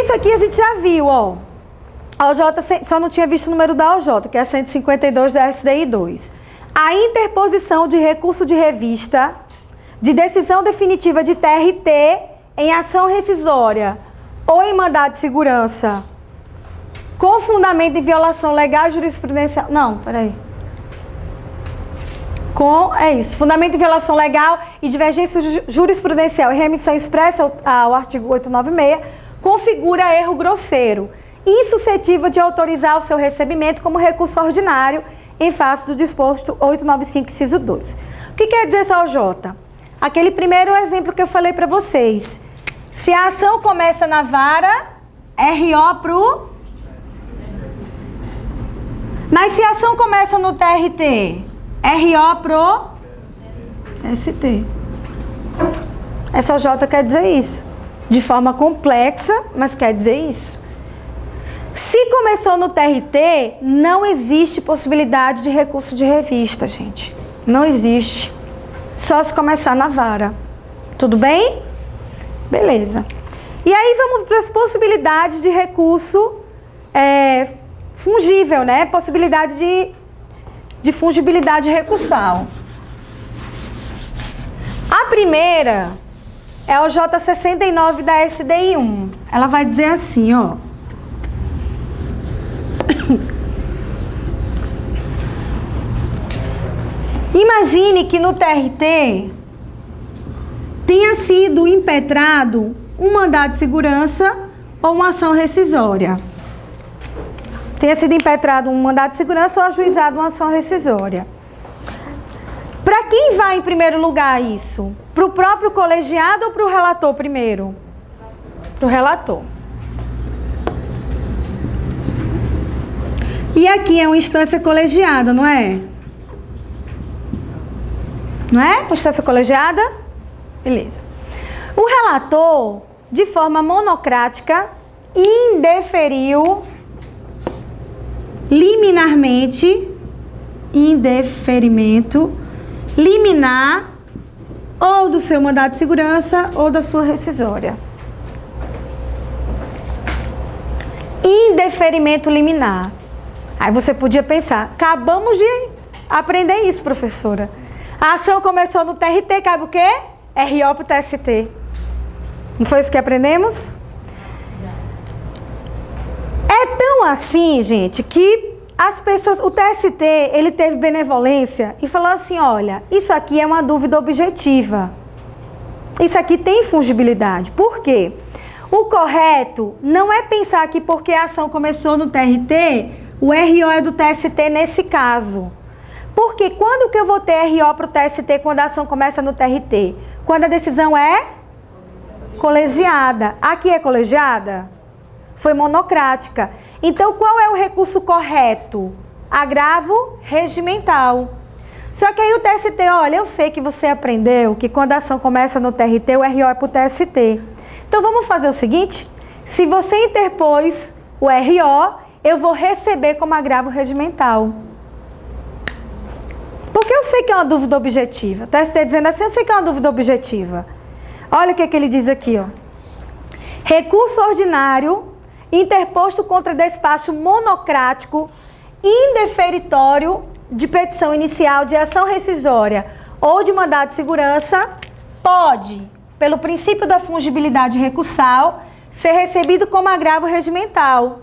Isso aqui a gente já viu, ó. A OJ só não tinha visto o número da OJ, que é 152 da SDI 2. A interposição de recurso de revista de decisão definitiva de TRT em ação rescisória ou em mandado de segurança com fundamento em violação legal e jurisprudencial. Não, peraí. É isso. Fundamento em violação legal e divergência jurisprudencial e remissão expressa ao artigo 896 configura erro grosseiro, insuscetível de autorizar o seu recebimento como recurso ordinário em face do disposto 895, inciso 2. O que quer dizer essa OJ? Aquele primeiro exemplo que eu falei para vocês. Se a ação começa na vara, RO pro... Mas se a ação começa no TRT, RO pro ST. Essa OJ quer dizer isso. De forma complexa, mas quer dizer isso. Se começou no TRT, não existe possibilidade de recurso de revista, gente. Não existe. Só se começar na vara. Tudo bem? Beleza. E aí vamos para as possibilidades de recurso fungível, né? Possibilidade de fungibilidade recursal. A primeira é o J69 da SDI 1. Ela vai dizer assim, ó. Imagine que no TRT tenha sido impetrado um mandado de segurança ou uma ação rescisória. Tenha sido impetrado um mandado de segurança ou ajuizado uma ação rescisória. Para quem vai em primeiro lugar isso? Para o próprio colegiado ou para o relator primeiro? Para o relator. E aqui é uma instância colegiada, não é? Não é? Uma instância colegiada? Beleza. O relator, de forma monocrática, indeferiu liminarmente, indeferimento liminar ou do seu mandado de segurança ou da sua rescisória. Indeferimento liminar. Aí você podia pensar, acabamos de aprender isso, professora. A ação começou no TRT, cabe o quê? RO para o TST. Não foi isso que aprendemos? É tão assim, gente, que as pessoas, o TST, ele teve benevolência e falou assim, olha, isso aqui é uma dúvida objetiva. Isso aqui tem fungibilidade. Por quê? O correto não é pensar que porque a ação começou no TRT, o RO é do TST nesse caso. Porque quando que eu vou ter RO para o TST quando a ação começa no TRT? Quando a decisão é colegiada. Aqui é colegiada? Foi monocrática. Então, qual é o recurso correto? Agravo regimental. Só que aí o TST, olha, eu sei que você aprendeu que quando a ação começa no TRT, o RO é para o TST. Então, vamos fazer o seguinte, se você interpôs o RO, eu vou receber como agravo regimental. Porque eu sei que é uma dúvida objetiva. O TST dizendo assim, eu sei que é uma dúvida objetiva. Olha o que ele diz aqui, ó. Recurso ordinário interposto contra despacho monocrático indeferitório de petição inicial de ação rescisória ou de mandado de segurança pode, pelo princípio da fungibilidade recursal, ser recebido como agravo regimental.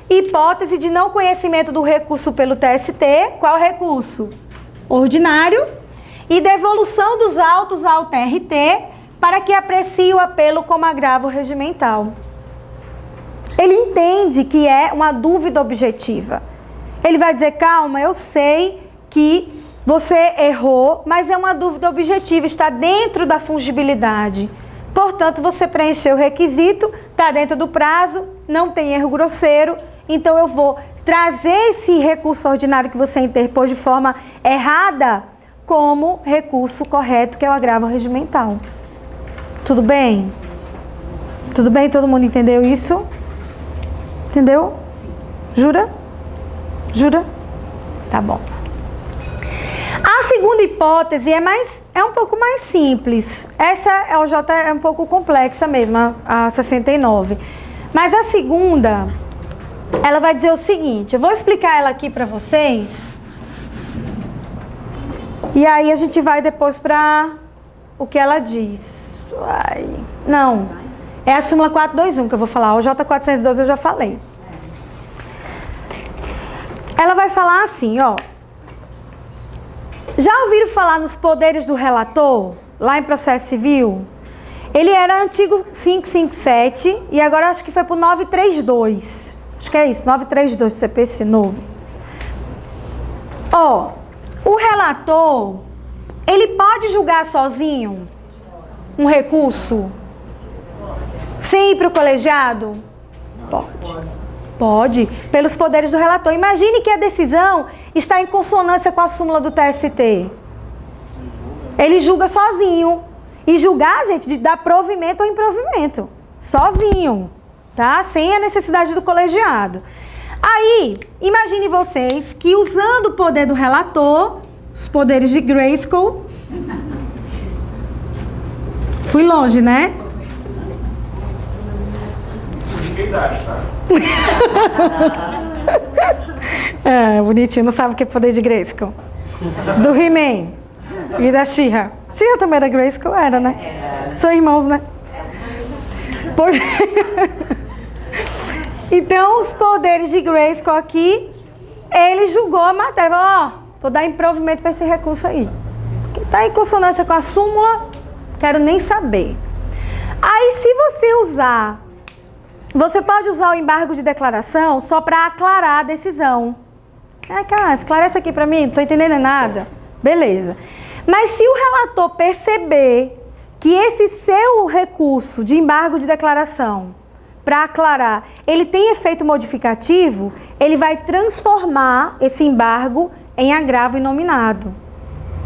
Hipótese de não conhecimento do recurso pelo TST, qual recurso? Ordinário, e devolução dos autos ao TRT para que aprecie o apelo como agravo regimental. Ele entende que é uma dúvida objetiva. Ele vai dizer, calma, eu sei que você errou, mas é uma dúvida objetiva, está dentro da fungibilidade. Portanto, você preencheu o requisito, está dentro do prazo, não tem erro grosseiro, então eu vou trazer esse recurso ordinário que você interpôs de forma errada como recurso correto, que é o agravo regimental. Tudo bem? Tudo bem? Todo mundo entendeu isso? Entendeu? Jura? Jura? Tá bom. A segunda hipótese é um pouco mais simples. Essa OJ é um pouco complexa mesmo, a 69. Mas a segunda, ela vai dizer o seguinte, eu vou explicar ela aqui para vocês. E aí a gente vai depois para o que ela diz. Não, é a súmula 421 que eu vou falar. O J412 eu já falei. Ela vai falar assim, ó. Já ouviram falar nos poderes do relator, lá em processo civil? Ele era antigo 557 e agora acho que foi pro 932. Acho que é isso, 932 do CPC novo. Ó, o relator, ele pode julgar sozinho um recurso sem ir pro colegiado? Pode. Pode, pelos poderes do relator. Imagine que a decisão está em consonância com a súmula do TST. Ele julga sozinho. E julgar, gente, de dar provimento ou improvimento. Sozinho, tá? Sem a necessidade do colegiado. Aí, imagine vocês que usando o poder do relator, os poderes de Grayskull... Fui longe, né? Bonitinho, não sabe o que é poder de Grayskull. Do He-Man e da She-Ra. She-Ra também era Grayskull? Era, né? São irmãos, né? Pois... Então, os poderes de Grayskull aqui, ele julgou a matéria. Ó, vou dar improvimento para esse recurso aí. Que está em consonância com a súmula, quero nem saber. Aí, se você usar... Você pode usar o embargo de declaração só para aclarar a decisão. Cara, esclarece aqui para mim, não estou entendendo nada. Beleza. Mas se o relator perceber que esse seu recurso de embargo de declaração, para aclarar, ele tem efeito modificativo, ele vai transformar esse embargo em agravo inominado.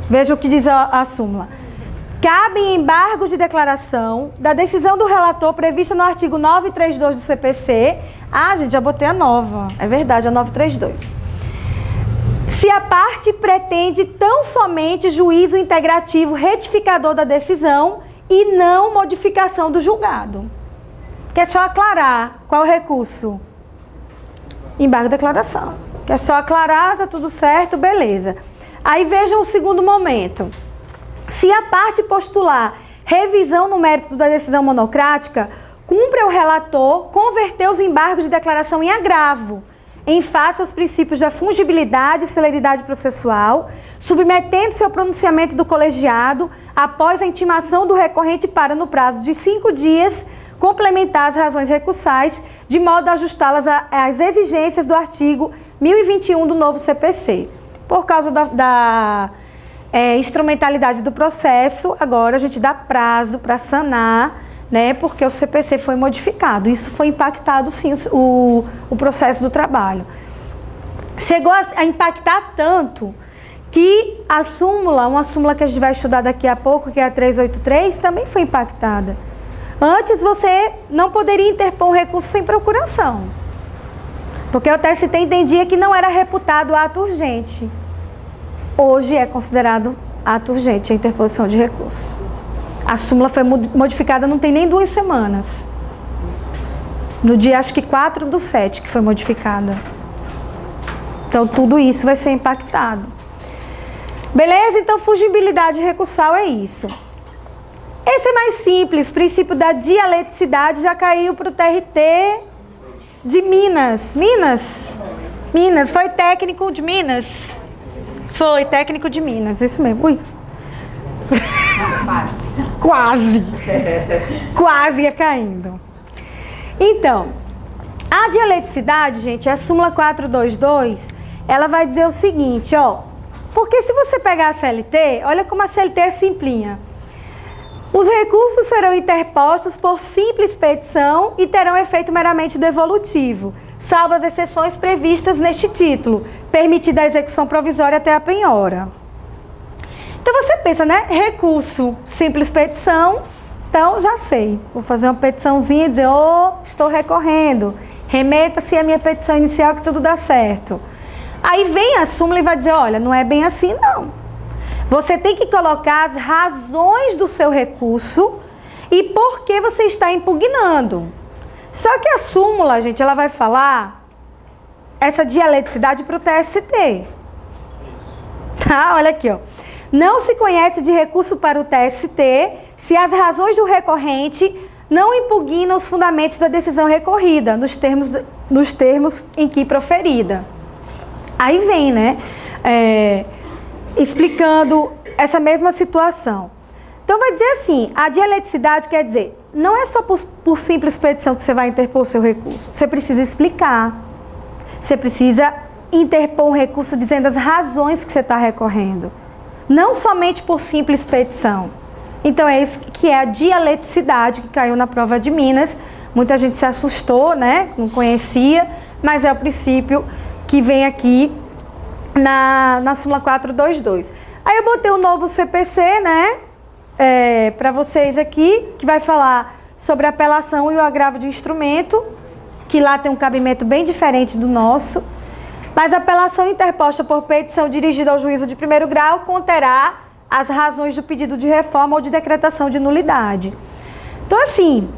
Veja o que diz a súmula. Cabe embargos de declaração da decisão do relator prevista no artigo 932 do CPC. Ah, gente, já botei a nova. É verdade, a 932. Se a parte pretende tão somente juízo integrativo retificador da decisão e não modificação do julgado. Que é só aclarar qual é o recurso. Embargo de declaração. Que é só aclarar, tá tudo certo, beleza. Aí vejam o segundo momento. Se a parte postular revisão no mérito da decisão monocrática, cumpre ao relator converter os embargos de declaração em agravo, em face aos princípios da fungibilidade e celeridade processual, submetendo-se ao pronunciamento do colegiado após a intimação do recorrente para, no prazo de 5 dias, complementar as razões recursais, de modo a ajustá-las às exigências do artigo 1021 do novo CPC. Por causa da instrumentalidade do processo, agora a gente dá prazo para sanar, né, porque o CPC foi modificado. Isso foi impactado, sim, o processo do trabalho. Chegou a impactar tanto que a súmula, uma súmula que a gente vai estudar daqui a pouco, que é a 383, também foi impactada. Antes você não poderia interpor um recurso sem procuração, porque o TST entendia que não era reputado ato urgente. Hoje é considerado ato urgente a interposição de recurso. A súmula foi modificada não tem nem 2 semanas. No dia, acho que 4/7 que foi modificada. Então, tudo isso vai ser impactado. Beleza? Então, fungibilidade recursal é isso. Esse é mais simples. O princípio da dialeticidade já caiu para o TRT de Minas. Minas. Foi técnico de Minas? Foi técnico de Minas, isso mesmo. Ui. Quase ia caindo. Então, a dialeticidade, gente, a súmula 422, ela vai dizer o seguinte, ó. Porque se você pegar a CLT, olha como a CLT é simplinha. Os recursos serão interpostos por simples petição e terão efeito meramente devolutivo, salvo as exceções previstas neste título, permitida a execução provisória até a penhora. Então você pensa, né? Recurso, simples petição, então já sei. Vou fazer uma petiçãozinha e dizer, estou recorrendo, remeta-se à minha petição inicial que tudo dá certo. Aí vem a súmula e vai dizer, olha, não é bem assim não. Você tem que colocar as razões do seu recurso e por que você está impugnando. Só que a súmula, gente, ela vai falar essa dialeticidade para o TST. Tá? Olha aqui, ó. Não se conhece de recurso para o TST se as razões do recorrente não impugnam os fundamentos da decisão recorrida, nos termos em que proferida. Aí vem, né, explicando essa mesma situação. Então, vai dizer assim, a dialeticidade quer dizer, não é só por simples petição que você vai interpor o seu recurso. Você precisa explicar. Você precisa interpor um recurso dizendo as razões que você está recorrendo. Não somente por simples petição. Então, é isso que é a dialeticidade que caiu na prova de Minas. Muita gente se assustou, né? Não conhecia, mas é o princípio que vem aqui na súmula 422. Aí eu botei o novo CPC, né? Para vocês aqui, que vai falar sobre a apelação e o agravo de instrumento, que lá tem um cabimento bem diferente do nosso. Mas a apelação interposta por petição dirigida ao juízo de primeiro grau conterá as razões do pedido de reforma ou de decretação de nulidade. Então, assim,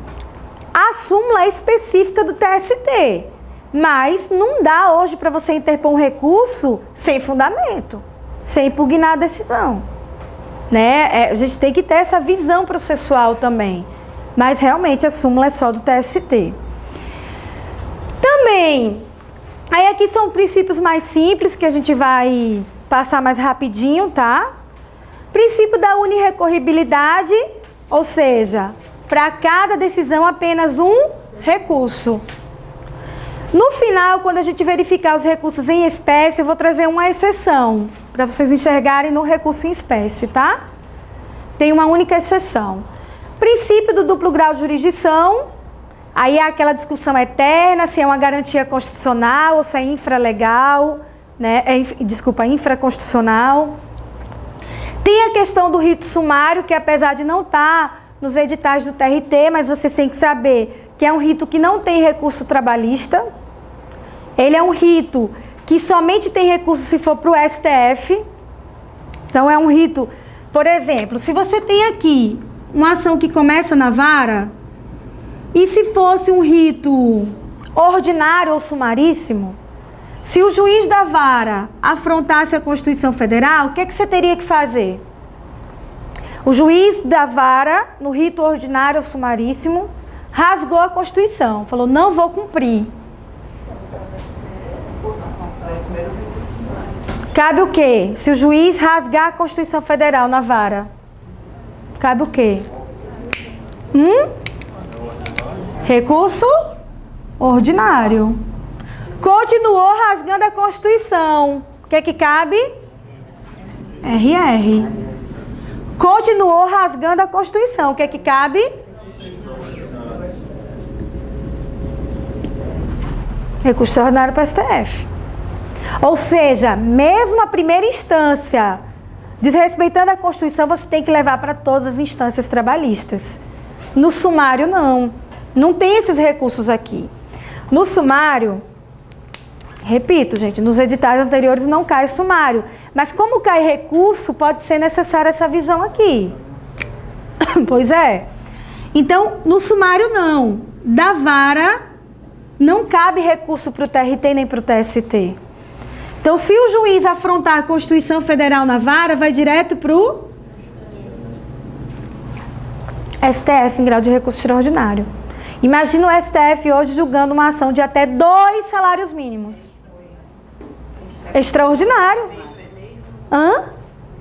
a súmula é específica do TST, mas não dá hoje para você interpor um recurso sem fundamento, sem impugnar a decisão. Né? A gente tem que ter essa visão processual também, mas realmente a súmula é só do TST. Também, aí aqui são princípios mais simples que a gente vai passar mais rapidinho, tá? Princípio da unirrecorribilidade, ou seja, para cada decisão apenas um recurso. No final, quando a gente verificar os recursos em espécie, eu vou trazer uma exceção, para vocês enxergarem no recurso em espécie, tá? Tem uma única exceção. Princípio do duplo grau de jurisdição, aí é aquela discussão eterna, se é uma garantia constitucional ou se é infralegal, né? Infraconstitucional. Tem a questão do rito sumário, que apesar de não estar nos editais do TRT, mas vocês têm que saber que é um rito que não tem recurso trabalhista. Ele é um rito que somente tem recurso se for para o STF. Então, é um rito... Por exemplo, se você tem aqui uma ação que começa na vara, e se fosse um rito ordinário ou sumaríssimo, se o juiz da vara afrontasse a Constituição Federal, o que é que você teria que fazer? O juiz da vara, no rito ordinário ou sumaríssimo, rasgou a Constituição, falou, não vou cumprir. Cabe o quê? Se o juiz rasgar a Constituição Federal na vara, cabe o quê? Recurso ordinário. Continuou rasgando a Constituição. O que é que cabe? RR. Continuou rasgando a Constituição. O que é que cabe? Recurso extraordinário para o STF. Ou seja, mesmo a primeira instância, desrespeitando a Constituição, você tem que levar para todas as instâncias trabalhistas. No sumário, não. Não tem esses recursos aqui. No sumário, repito, gente, nos editais anteriores não cai sumário. Mas como cai recurso, pode ser necessária essa visão aqui. Pois é. Então, no sumário, não. Da vara, não cabe recurso para o TRT nem para o TST. Então, se o juiz afrontar a Constituição Federal na vara, vai direto para o STF em grau de recurso extraordinário. Imagina o STF hoje julgando uma ação de até 2 salários mínimos. Extraordinário. Hã?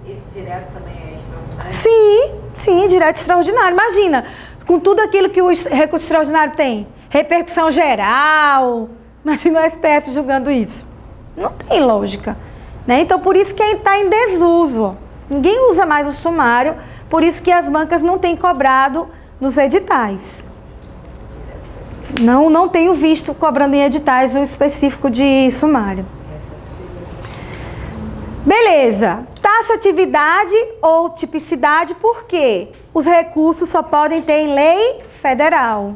Esse direto também é extraordinário? Sim, direto extraordinário. Imagina, com tudo aquilo que o recurso extraordinário tem. Repercussão geral. Imagina o STF julgando isso. Não tem lógica. Né? Então, por isso que está em desuso. Ninguém usa mais o sumário, por isso que as bancas não têm cobrado nos editais. Não tenho visto cobrando em editais o específico de sumário. Beleza. Taxatividade ou tipicidade, por quê? Os recursos só podem ter em lei federal.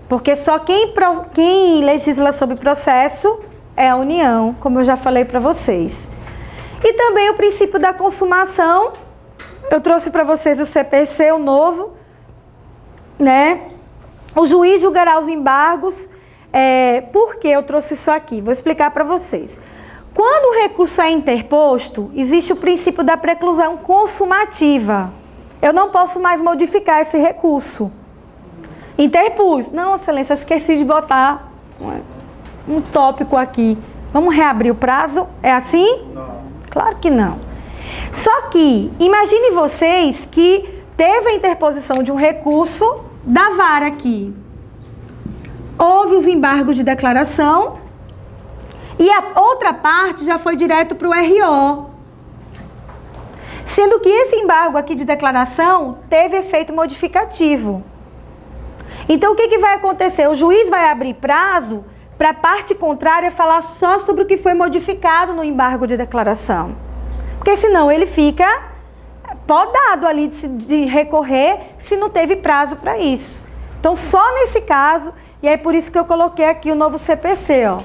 Porque só quem legisla sobre processo é a União, como eu já falei para vocês. E também o princípio da consumação. Eu trouxe para vocês o CPC, o novo, né? o juiz julgará os embargos. Por que eu trouxe isso aqui? Vou explicar para vocês. Quando o recurso é interposto, existe o princípio da preclusão consumativa. Eu não posso mais modificar esse recurso. Interpus. Não, excelência, eu esqueci de botar um tópico aqui. Vamos reabrir o prazo? É assim? Não. Claro que não. Só que, imagine vocês que teve a interposição de um recurso da vara aqui. Houve os embargos de declaração e a outra parte já foi direto para o RO. Sendo que esse embargo aqui de declaração teve efeito modificativo. Então, o que vai acontecer? O juiz vai abrir prazo para a parte contrária falar só sobre o que foi modificado no embargo de declaração. Porque senão ele fica podado ali de recorrer se não teve prazo para isso. Então, só nesse caso, e é por isso que eu coloquei aqui o novo CPC, ó.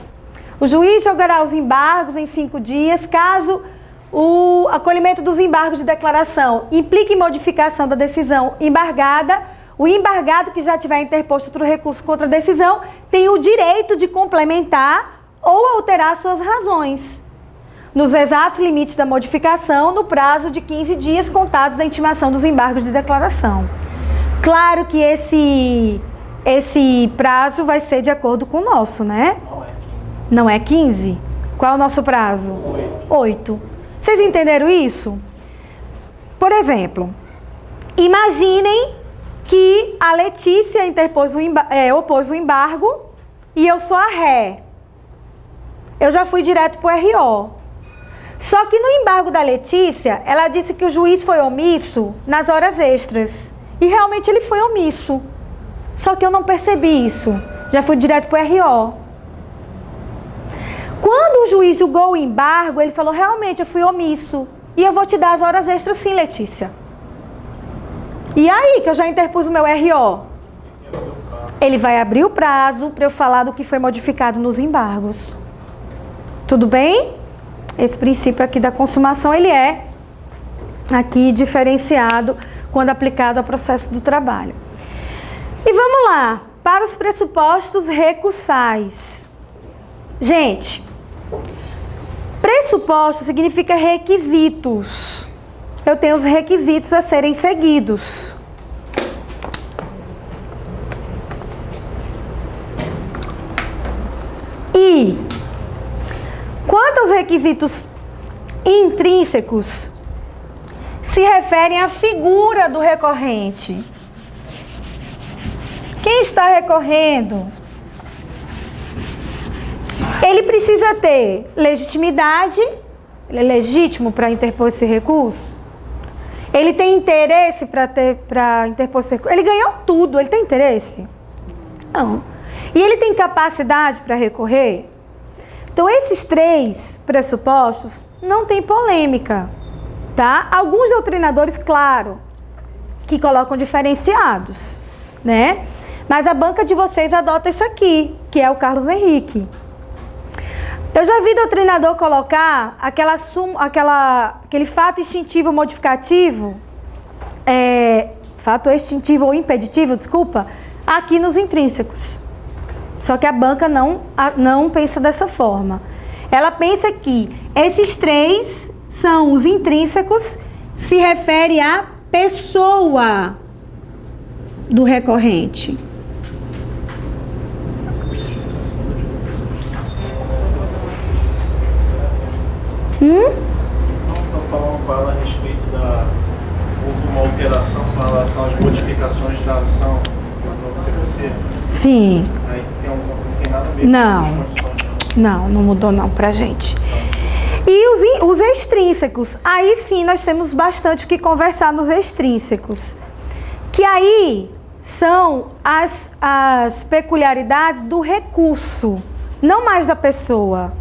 O juiz julgará os embargos em 5 dias, caso o acolhimento dos embargos de declaração implique modificação da decisão embargada. O embargado que já tiver interposto outro recurso contra a decisão tem o direito de complementar ou alterar suas razões, nos exatos limites da modificação, no prazo de 15 dias contados da intimação dos embargos de declaração. Claro que esse prazo vai ser de acordo com o nosso, né? Não é 15? Qual é o nosso prazo? 8. Vocês entenderam isso? Por exemplo, imaginem que a Letícia opôs o embargo e eu sou a ré. Eu já fui direto para o RO. Só que no embargo da Letícia, ela disse que o juiz foi omisso nas horas extras. E realmente ele foi omisso. Só que eu não percebi isso. Já fui direto para o RO. Quando o juiz julgou o embargo, ele falou, realmente eu fui omisso. E eu vou te dar as horas extras sim, Letícia. E aí que eu já interpus o meu RO? Ele vai abrir o prazo para eu falar do que foi modificado nos embargos. Tudo bem? Esse princípio aqui da consumação, ele é aqui diferenciado quando aplicado ao processo do trabalho. E vamos lá, para os pressupostos recursais. Gente, pressuposto significa requisitos. Eu tenho os requisitos a serem seguidos. E quanto aos requisitos intrínsecos, se referem à figura do recorrente. Quem está recorrendo? Ele precisa ter legitimidade, ele é legítimo para interpor esse recurso? Ele tem interesse para interpor esse recurso? Ele ganhou tudo, ele tem interesse? Não. E ele tem capacidade para recorrer? Então, esses 3 pressupostos não tem polêmica, tá? Alguns doutrinadores, claro, que colocam diferenciados, né? Mas a banca de vocês adota isso aqui, que é o Carlos Henrique. Eu já vi doutrinador colocar aquele fato extintivo modificativo, fato extintivo ou impeditivo, desculpa, aqui nos intrínsecos. Só que a banca não pensa dessa forma. Ela pensa que esses 3 são os intrínsecos, se refere à pessoa do recorrente. Estou falando com ela a respeito houve uma alteração com relação às modificações da ação do CPC. Sim. Aí não tem nada a ver Não. com essas condições. Não mudou não pra gente. E os extrínsecos, aí sim nós temos bastante o que conversar nos extrínsecos. Que aí são as peculiaridades do recurso, não mais da pessoa,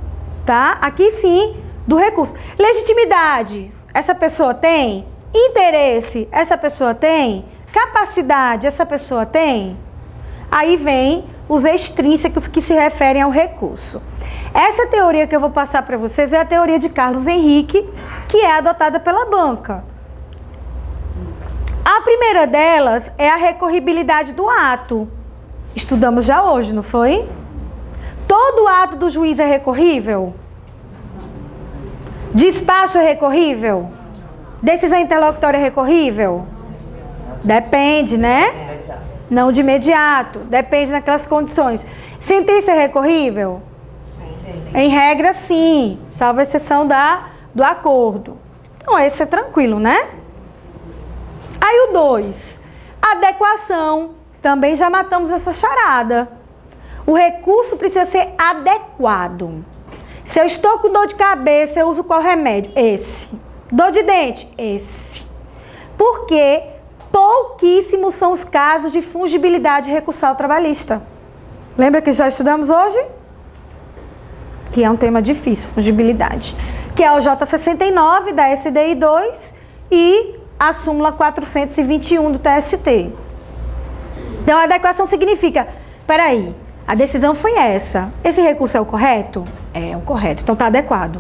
tá? Aqui sim, do recurso. Legitimidade, essa pessoa tem? Interesse, essa pessoa tem? Capacidade, essa pessoa tem? Aí vem os extrínsecos que se referem ao recurso. Essa teoria que eu vou passar para vocês é a teoria de Carlos Henrique, que é adotada pela banca. A primeira delas é a recorribilidade do ato. Estudamos já hoje, não foi? Todo ato do juiz é recorrível? Despacho é recorrível? Decisão interlocutória é recorrível? Depende, né? Não de imediato. Depende daquelas condições. Sentença é recorrível? Em regra, sim. Salvo a exceção do acordo. Então, esse é tranquilo, né? Aí o 2. Adequação. Também já matamos essa charada. O recurso precisa ser adequado. Se eu estou com dor de cabeça, eu uso qual remédio? Esse. Dor de dente? Esse. Porque pouquíssimos são os casos de fungibilidade recursal trabalhista. Lembra que já estudamos hoje? Que é um tema difícil, fungibilidade. Que é o J69 da SDI 2 e a súmula 421 do TST. Então, a adequação significa, peraí, a decisão foi essa. Esse recurso é o correto? É o correto, então está adequado.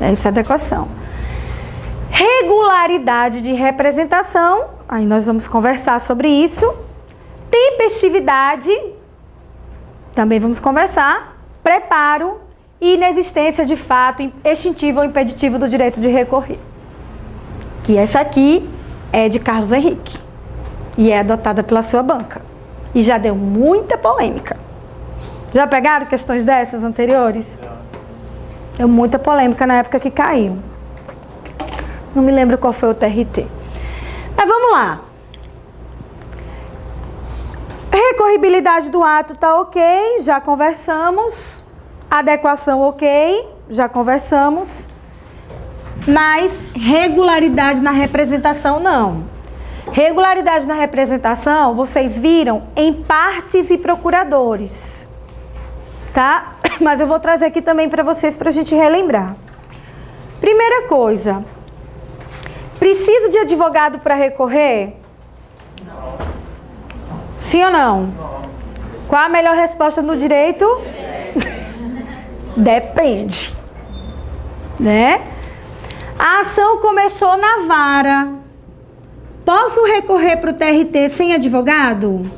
Essa é a adequação. Regularidade de representação, aí nós vamos conversar sobre isso. Tempestividade, também vamos conversar. Preparo e inexistência de fato extintivo ou impeditivo do direito de recorrer. Que essa aqui é de Carlos Henrique e é adotada pela sua banca. E já deu muita polêmica. Já pegaram questões dessas anteriores? Deu muita polêmica na época que caiu. Não me lembro qual foi o TRT. Mas vamos lá. Recorribilidade do ato tá ok, já conversamos. Adequação ok, já conversamos. Mas regularidade na representação não. Regularidade na representação, vocês viram em partes e procuradores. Tá? Mas eu vou trazer aqui também para vocês para a gente relembrar. Primeira coisa. Preciso de advogado para recorrer? Não. Sim ou não? Qual a melhor resposta no direito? Depende. Né? A ação começou na vara. Posso recorrer para o TRT sem advogado?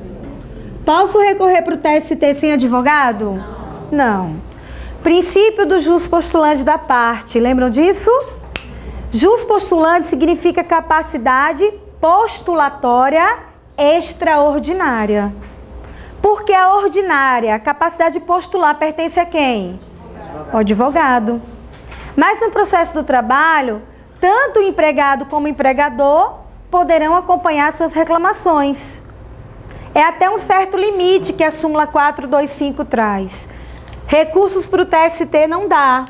Posso recorrer para o TST sem advogado? Não. Princípio do jus postulante da parte. Lembram disso? Jus postulante significa capacidade postulatória extraordinária. Porque a ordinária, a capacidade de postular, pertence a quem? Ao advogado. Mas no processo do trabalho, tanto o empregado como o empregador poderão acompanhar suas reclamações. É até um certo limite que a súmula 425 traz. Recursos para o TST não dá.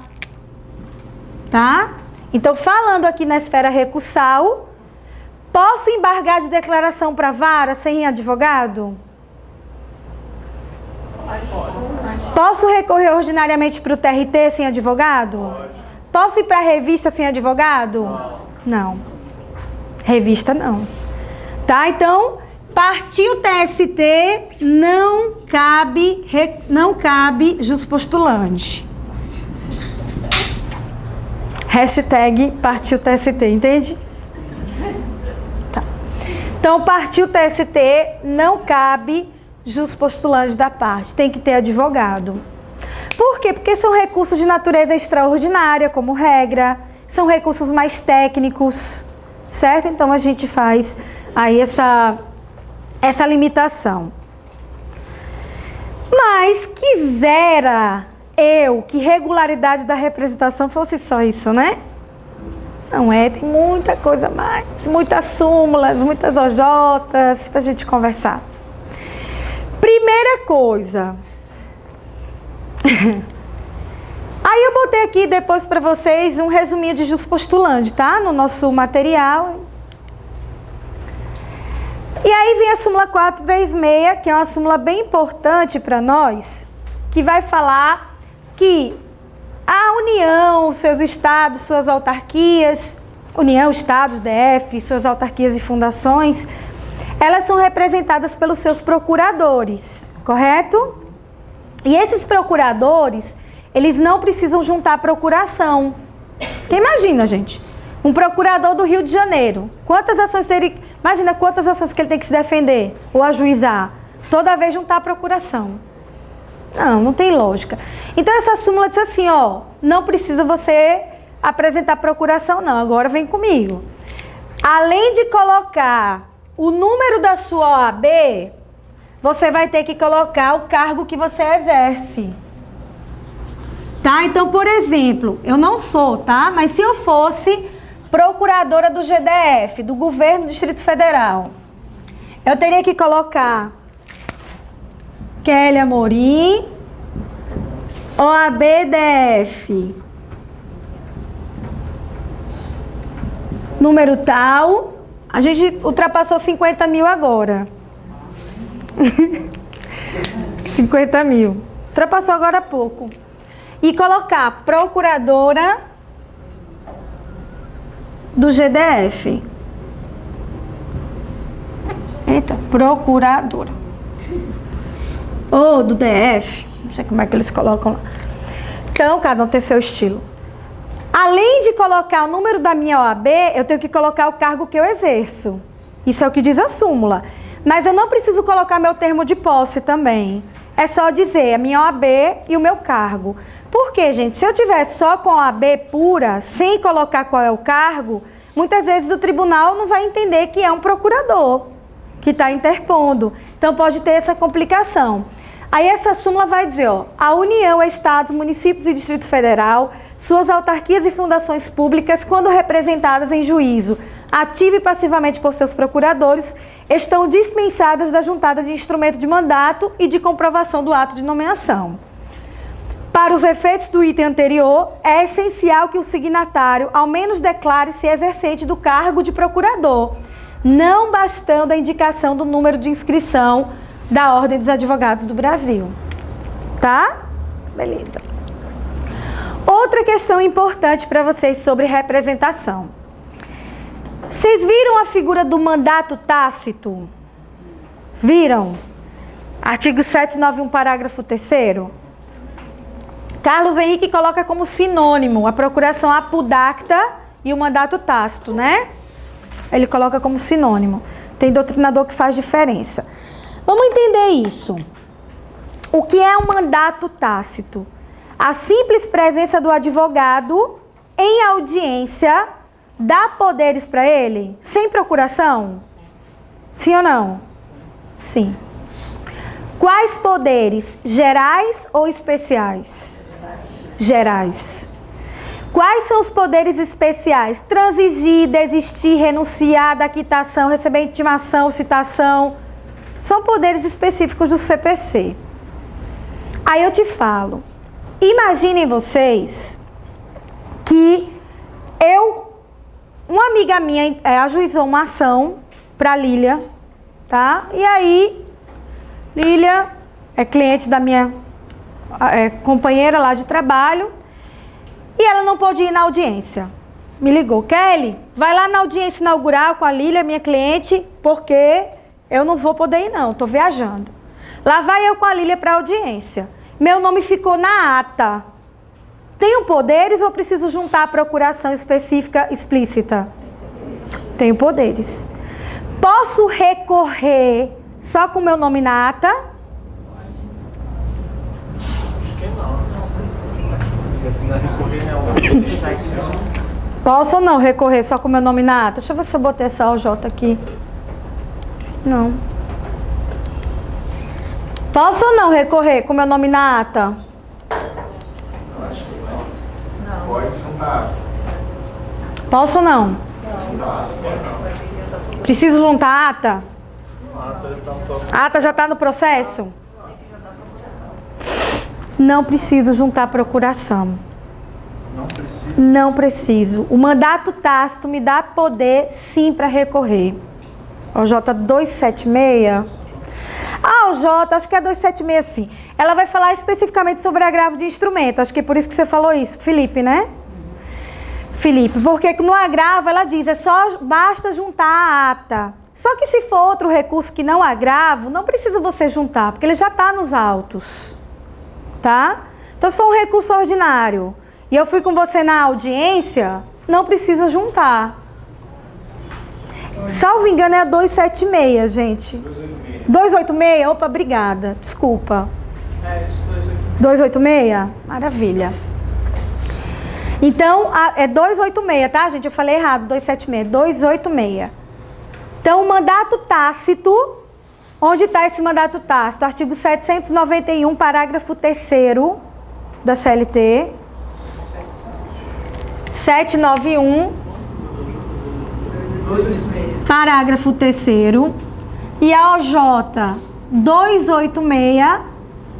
Tá? Então, falando aqui na esfera recursal, posso embargar de declaração para vara sem advogado? Posso recorrer ordinariamente para o TRT sem advogado? Posso ir para a revista sem advogado? Não. Revista não. Tá? Então, partiu o TST, não cabe jus postulante. Hashtag partiu TST, entende? Tá. Então, partiu o TST, não cabe jus postulante da parte. Tem que ter advogado. Por quê? Porque são recursos de natureza extraordinária, como regra. São recursos mais técnicos. Certo? Então, a gente faz aí essa limitação. Mas quisera eu que regularidade da representação fosse só isso, né? Não é, tem muita coisa mais, muitas súmulas, muitas OJs pra gente conversar. Primeira coisa. Aí eu botei aqui depois para vocês um resuminho de jus postulante, tá? No nosso material. E aí vem a súmula 436, que é uma súmula bem importante para nós, que vai falar que a União, seus estados, suas autarquias, União, estados, DF, suas autarquias e fundações, elas são representadas pelos seus procuradores, correto? E esses procuradores, eles não precisam juntar procuração. Porque imagina, gente, um procurador do Rio de Janeiro, quantas ações teria... Imagina quantas ações que ele tem que se defender ou ajuizar. toda vez juntar a procuração. Não tem lógica. Então essa súmula diz assim, ó, não precisa você apresentar procuração não, agora vem comigo. Além de colocar o número da sua OAB, você vai ter que colocar o cargo que você exerce. Tá? Então, por exemplo, eu não sou, tá? Mas se eu fosse procuradora do GDF, do Governo do Distrito Federal, eu teria que colocar Kelly Amorim, OAB-DF, número tal. A gente ultrapassou 50 mil agora. 50 mil. Ultrapassou agora há pouco. E colocar procuradora do GDF. Eita, procuradora. Ou do DF. Não sei como é que eles colocam lá. Então, cada um tem seu estilo. Além de colocar o número da minha OAB, eu tenho que colocar o cargo que eu exerço. Isso é o que diz a súmula. Mas eu não preciso colocar meu termo de posse também. É só dizer a minha OAB e o meu cargo. Por quê, gente? Se eu tiver só com a OAB pura, sem colocar qual é o cargo, muitas vezes o tribunal não vai entender que é um procurador que está interpondo. Então pode ter essa complicação. Aí essa súmula vai dizer, ó, a União, Estados, municípios e Distrito Federal, suas autarquias e fundações públicas, quando representadas em juízo, ativa e passivamente por seus procuradores, estão dispensadas da juntada de instrumento de mandato e de comprovação do ato de nomeação. Para os efeitos do item anterior, é essencial que o signatário ao menos declare-se exercente do cargo de procurador, não bastando a indicação do número de inscrição da Ordem dos Advogados do Brasil. Tá? Beleza. Outra questão importante para vocês sobre representação. Vocês viram a figura do mandato tácito? Viram? Artigo 791, parágrafo 3º. Carlos Henrique coloca como sinônimo a procuração apodacta e o mandato tácito, né? Ele coloca como sinônimo. Tem doutrinador que faz diferença. Vamos entender isso. O que é um mandato tácito? A simples presença do advogado em audiência dá poderes para ele, sem procuração? Sim ou não? Sim. Quais poderes? Gerais ou especiais? Gerais. Quais são os poderes especiais? Transigir, desistir, renunciar da quitação, receber intimação, citação. São poderes específicos do CPC. Aí eu te falo. Imaginem vocês que uma amiga minha ajuizou uma ação para Lília, tá? E aí, Lília é cliente da minha companheira lá de trabalho e ela não pôde ir na audiência. Me ligou, Kelly, vai lá na audiência inaugural com a Lília, minha cliente, porque eu não vou poder ir não, tô viajando. Lá vai eu com a Lília para a audiência. Meu nome ficou na ata. Tenho poderes ou preciso juntar a procuração específica explícita? Tenho poderes. Posso recorrer só com meu nome na ata? Acho que não. Posso ou não recorrer só com meu nome na ata? Deixa eu ver se eu botei essa OJ aqui. Não. Posso ou não recorrer com meu nome na ata? Acho que não. Pode juntar. Posso ou não? Preciso juntar a ata? A ata já está no processo? Não preciso juntar a procuração. Não precisa. Não preciso. O mandato tácito me dá poder, sim, para recorrer. OJ 276. A OJ, acho que é 276, sim. Ela vai falar especificamente sobre agravo de instrumento. Acho que é por isso que você falou isso, Felipe, né? Felipe, porque no agravo ela diz, basta juntar a ata. Só que se for outro recurso que não agravo, não precisa você juntar, porque ele já está nos autos. Tá? Então, se for um recurso ordinário e eu fui com você na audiência, não precisa juntar. Salvo engano, é a 276, gente. 286. 286? Opa, obrigada. Desculpa. É, isso 286. 286? Maravilha. Então, é 286, tá, gente? Eu falei errado, 276. 286. Então, o mandato tácito, onde está esse mandato tácito? Artigo 791, parágrafo 3º da CLT. 791, parágrafo 3º. E a OJ 286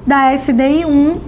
da SDI 1.